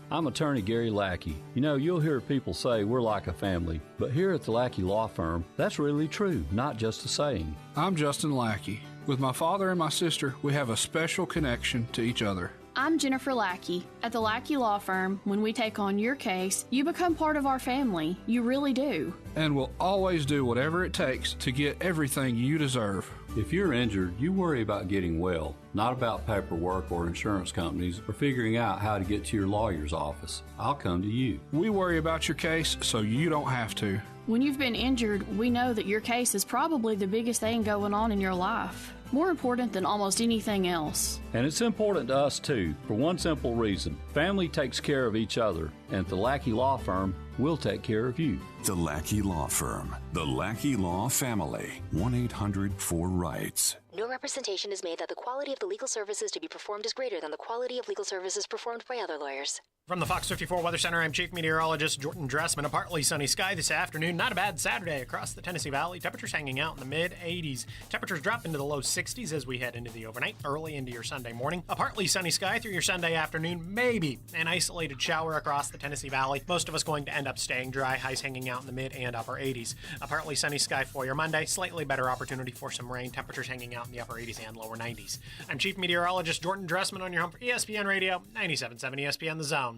I'm attorney Gary Lackey. You know, you'll hear people say we're like a family, but here at the Lackey Law Firm, that's really true, not just a saying. I'm Justin Lackey. With my father and my sister, we have a special connection to each other. I'm Jennifer Lackey. At the Lackey Law Firm, when we take on your case, you become part of our family. You really do. And we'll always do whatever it takes to get everything you deserve. If you're injured, you worry about getting well, not about paperwork or insurance companies or figuring out how to get to your lawyer's office. I'll come to you. We worry about your case so you don't have to. When you've been injured, we know that your case is probably the biggest thing going on in your life. More important than almost anything else. And it's important to us too, for one simple reason. Family takes care of each other, and at the Lackey Law Firm, we'll take care of you. The Lackey Law Firm. The Lackey Law Family. 1-800-4-RIGHTS. No representation is made that the quality of the legal services to be performed is greater than the quality of legal services performed by other lawyers. From the Fox 54 Weather Center, I'm Chief Meteorologist Jordan Dressman. A partly sunny sky this afternoon. Not a bad Saturday across the Tennessee Valley. Temperatures hanging out in the mid-80s. Temperatures drop into the low 60s as we head into the overnight, early into your Sunday morning. A partly sunny sky through your Sunday afternoon. Maybe an isolated shower across the Tennessee Valley. Most of us going to end up staying dry. Highs hanging out in the mid and upper 80s. A partly sunny sky for your Monday. Slightly better opportunity for some rain. Temperatures hanging out in the upper 80s and lower 90s. I'm Chief Meteorologist Jordan Dressman on your home for ESPN Radio, 97.7 ESPN The Zone.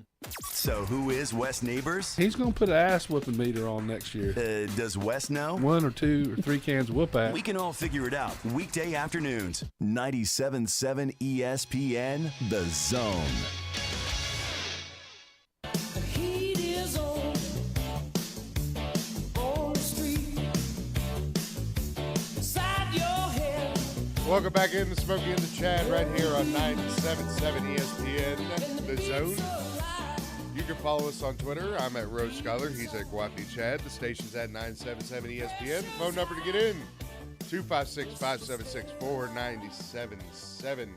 So who is Wes Neighbors? He's going to put an ass whooping meter on next year. Does Wes know? 1 or 2 or 3 cans of whoop ass. We can all figure it out. Weekday afternoons, 97.7 ESPN The Zone. Welcome back in to Smokey and The Chad right here on 97.7 ESPN The Zone. You can follow us on Twitter. I'm at Rose Scholar. He's at Guapi Chad. The station's at 977 ESPN. Phone number to get in, 256-576-4977.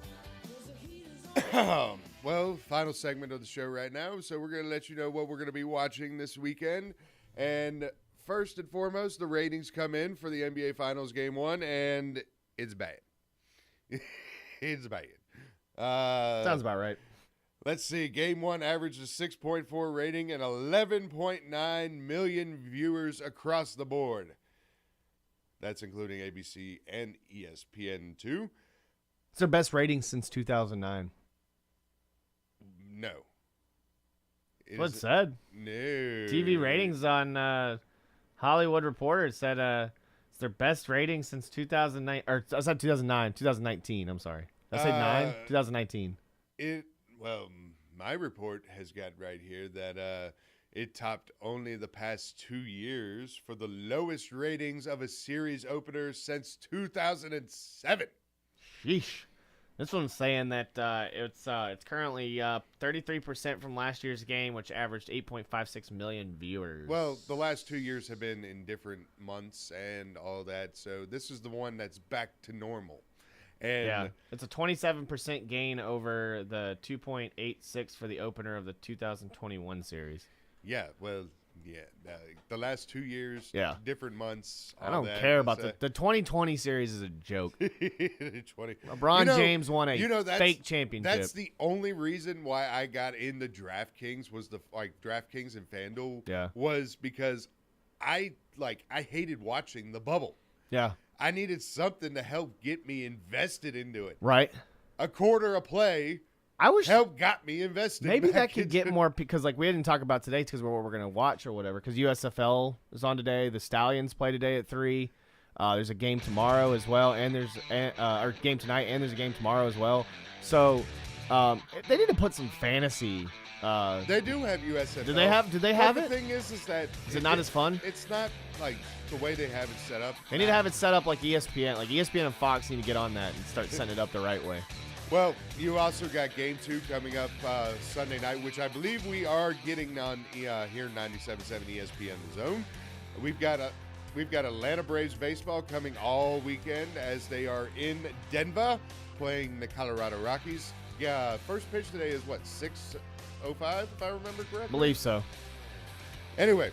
Well, final segment of the show right now, so we're going to let you know what we're going to be watching this weekend. And first and foremost, the ratings come in for the NBA Finals Game 1, and it's bad. It's bad. Sounds about right. Let's see. Game 1 averaged a 6.4 rating and 11.9 million viewers across the board. That's including ABC and ESPN2. It's their best rating since 2009. No. What it said. No. TV ratings on Hollywood Reporter said it's their best rating since 2009. Or I said 2009. 2019. I'm sorry. Did I say 9? 2019. Well, my report has got right here that it topped only the past 2 years for the lowest ratings of a series opener since 2007. Sheesh. This one's saying that it's currently 33% from last year's game, which averaged 8.56 million viewers. Well, the last 2 years have been in different months and all that, so this is the one that's back to normal. And yeah, it's a 27% gain over the 2.86 for the opener of the 2021 series. Yeah, well, yeah, the last 2 years, different months. I don't care about the 2020 series is a joke. 20. LeBron James won a fake championship. That's the only reason why I got into DraftKings was DraftKings and FanDuel was because I hated watching the bubble. Yeah. I needed something to help get me invested into it. Right. A quarter a play got me invested. Maybe that could get more because we didn't talk about today because what we're going to watch or whatever because USFL is on today. The Stallions play today at 3. There's a game tomorrow as well, and there's a game tonight, and there's a game tomorrow as well. So they need to put some fantasy. They do have USFL. Do they have it? The thing is that is it not as fun? It's not like the way they have it set up. They need to have it set up like ESPN. Like ESPN and Fox need to get on that and start setting it up the right way. Well, you also got Game 2 coming up Sunday night, which I believe we are getting on here 97.7 ESPN The Zone. We've got Atlanta Braves baseball coming all weekend as they are in Denver playing the Colorado Rockies. Yeah, first pitch today is what, 6:05 if I remember correctly. Believe so. Anyway,